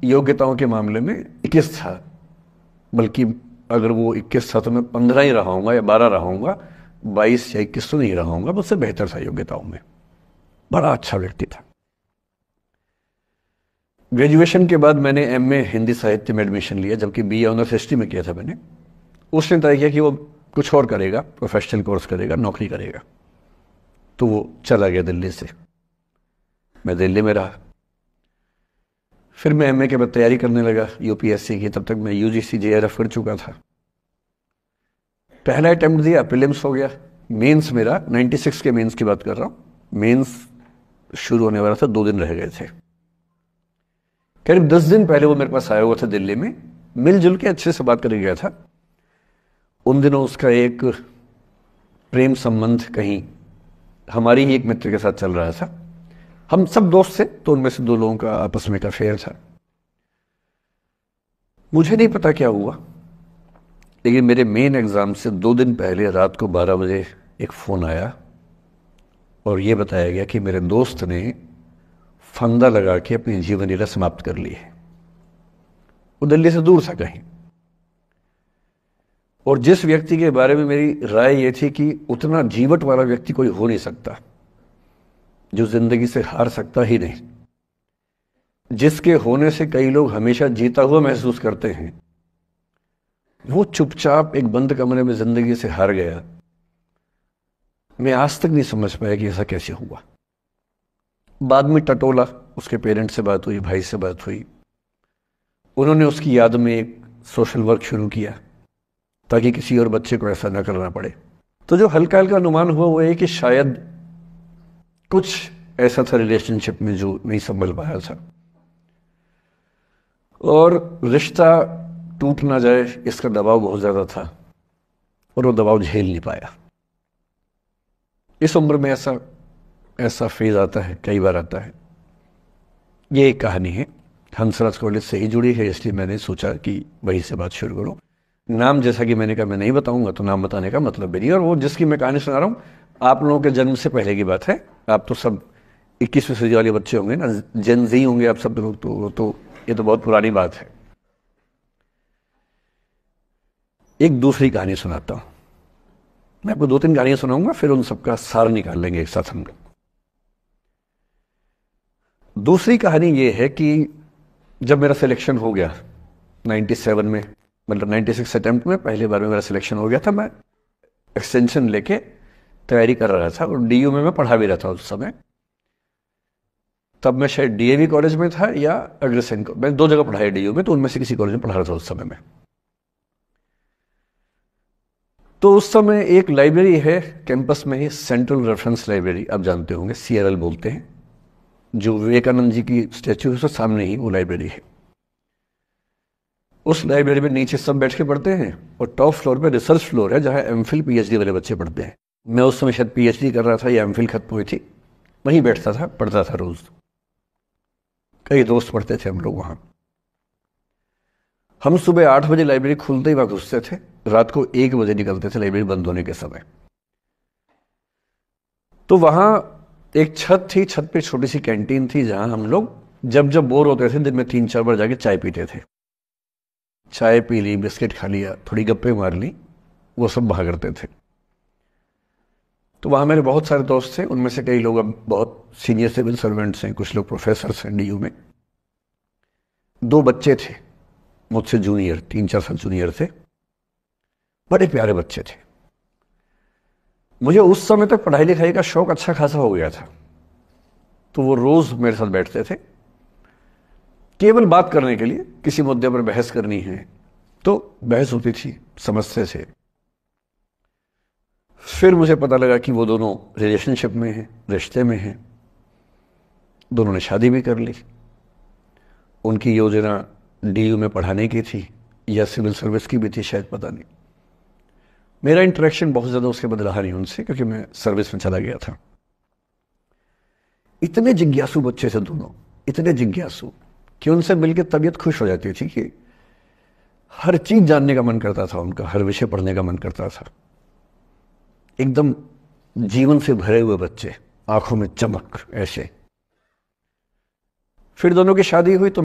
योग्यताओं के मामले में 21 था, बल्कि अगर वो 21 था तो मैं 15 ही रहा हूँगा या 12 रहा हूँगा, 22 या 21 तो नहीं रहा हूँगा। मुझसे बेहतर था योग्यताओं में, बड़ा अच्छा व्यक्ति था। ग्रेजुएशन के बाद मैंने एमए हिंदी साहित्य में एडमिशन लिया, जबकि बीए ऑनर्स हिस्ट्री में किया था मैंने। उसने तय किया कि वो कुछ और करेगा, प्रोफेशनल कोर्स करेगा, नौकरी करेगा, तो वो चला गया दिल्ली से। मैं दिल्ली में रहा। फिर मैं एमए के बाद तैयारी करने लगा यूपीएससी की। तब तक मैं यूजीसी जेआरएफ कर चुका था। पहला अटेम्प्ट दिया, प्रीलिम्स हो गया। मेंस मेरा 96 के मेंस की बात कर रहा हूँ, मेंस शुरू होने वाला था, 2 दिन रह गए थे। करीब 10 दिन पहले वो मेरे पास आया हुआ था दिल्ली में, मिलजुल के अच्छे से बात करके गया था। उन दिनों उसका एक प्रेम संबंध कहीं हमारी ही एक मित्र के साथ चल रहा था। हम सब दोस्त थे, तो उनमें से 2 लोगों का आपस में एक अफेयर था। मुझे नहीं पता क्या हुआ, लेकिन मेरे मेन एग्जाम से 2 दिन पहले रात को 12 बजे एक फ़ोन आया और ये बताया गया कि मेरे दोस्त ने फंदा लगा के अपनी जीवन लीला समाप्त कर ली है। वो दिल्ली से दूर था कहीं, और जिस व्यक्ति के बारे में मेरी राय ये थी कि उतना जीवट वाला व्यक्ति कोई हो नहीं सकता, जो जिंदगी से हार सकता ही नहीं, जिसके होने से कई लोग हमेशा जीता हुआ महसूस करते हैं, वो चुपचाप एक बंद कमरे में जिंदगी से हार गया। मैं आज तक नहीं समझ पाया कि ऐसा कैसे हुआ। बाद में टटोला, उसके पेरेंट्स से बात हुई, भाई से बात हुई। उन्होंने उसकी याद में एक सोशल वर्क शुरू किया ताकि किसी और बच्चे को ऐसा न करना पड़े। तो जो हल्का हल्का अनुमान हुआ वो है कि शायद कुछ ऐसा था रिलेशनशिप में जो नहीं संभल पाया था, और रिश्ता टूट ना जाए इसका दबाव बहुत ज्यादा था, और वो दबाव झेल नहीं पाया। इस उम्र में ऐसा फेज आता है, कई बार आता है। ये एक कहानी है, हंसराज कॉलेज से ही जुड़ी है, इसलिए मैंने सोचा कि वहीं से बात शुरू करूं। नाम जैसा कि मैंने कहा मैं नहीं बताऊंगा, तो नाम बताने का मतलब भी नहीं। और वो जिसकी मैं कहानी सुना रहा हूं, आप लोगों के जन्म से पहले की बात है। आप तो सब 21वीं सदी वाले बच्चे होंगे ना, जेन ज़ी होंगे आप सब लोग, तो ये तो बहुत पुरानी बात है। एक दूसरी कहानी सुनाता हूं। मैं आपको 2-3 कहानियां सुनाऊंगा, फिर उन सबका सार निकाल लेंगे एक साथ हम लोग। दूसरी कहानी ये है कि जब मेरा सिलेक्शन हो गया 97 में, मतलब 96 अटेम्प्ट में पहली बार में मेरा सिलेक्शन हो गया था, मैं एक्सटेंशन लेके तैयारी कर रहा था, और डीयू में मैं पढ़ा भी रहा था उस समय। तब मैं शायद डीएवी कॉलेज में था या अग्रसेन, मैं 2 जगह पढ़ा है डीयू में, तो उनमें से किसी कॉलेज में पढ़ा रहा था उस समय में। तो उस समय एक लाइब्रेरी है कैंपस में ही, सेंट्रल रेफरेंस लाइब्रेरी, आप जानते होंगे, सीआरएल बोलते हैं, जो विवेकानंद जी की स्टैच्यू है उसके सामने ही वो लाइब्रेरी है। उस लाइब्रेरी में नीचे सब बैठ के पढ़ते हैं, और टॉप फ्लोर पे रिसर्च फ्लोर है जहां एमफिल पीएचडी वाले बच्चे पढ़ते हैं। मैं उस समय शायद पीएचडी कर रहा था या एमफिल खत्म हुई थी, वहीं बैठता था, पढ़ता था रोज। कई दोस्त पढ़ते थे हम लोग वहां। हम सुबह 8 बजे लाइब्रेरी खुलते ही वहां घुसते थे, रात को 1 बजे निकलते थे लाइब्रेरी बंद होने के समय। तो वहां एक छत थी, छत पे छोटी सी कैंटीन थी जहां हम लोग जब जब बोर होते थे दिन में 3-4 बार जाके चाय पीते थे। चाय पी ली, बिस्किट खा लिया, थोड़ी गप्पे मार ली, वो सब वहां करते थे। तो वहां मेरे बहुत सारे दोस्त थे, उनमें से कई लोग अब बहुत सीनियर सिविल सर्वेंट्स हैं, कुछ लोग प्रोफेसर हैं डीयू में। 2 बच्चे थे मुझसे जूनियर, 3-4 साल जूनियर थे, बड़े प्यारे बच्चे थे। मुझे उस समय तक पढ़ाई लिखाई का शौक अच्छा खासा हो गया था, तो वो रोज मेरे साथ बैठते थे केवल बात करने के लिए। किसी मुद्दे पर बहस करनी है तो बहस होती थी, समझते थे। फिर मुझे पता लगा कि वो दोनों रिलेशनशिप में हैं, रिश्ते में हैं। दोनों ने शादी भी कर ली। उनकी योजना डीयू में पढ़ाने की थी या सिविल सर्विस की भी थी, शायद पता नहीं। मेरा इंटरेक्शन बहुत ज़्यादा उसके बाद रहा नहीं उनसे, क्योंकि मैं सर्विस में चला गया था। इतने जिज्ञासु बच्चे थे दोनों, इतने जिज्ञासु कि उनसे मिलकर तबीयत खुश हो जाती थी, कि हर चीज जानने का मन करता था उनका, हर विषय पढ़ने का मन करता था। एकदम जीवन से भरे हुए बच्चे, आंखों में चमक ऐसे। फिर दोनों की शादी हुई तो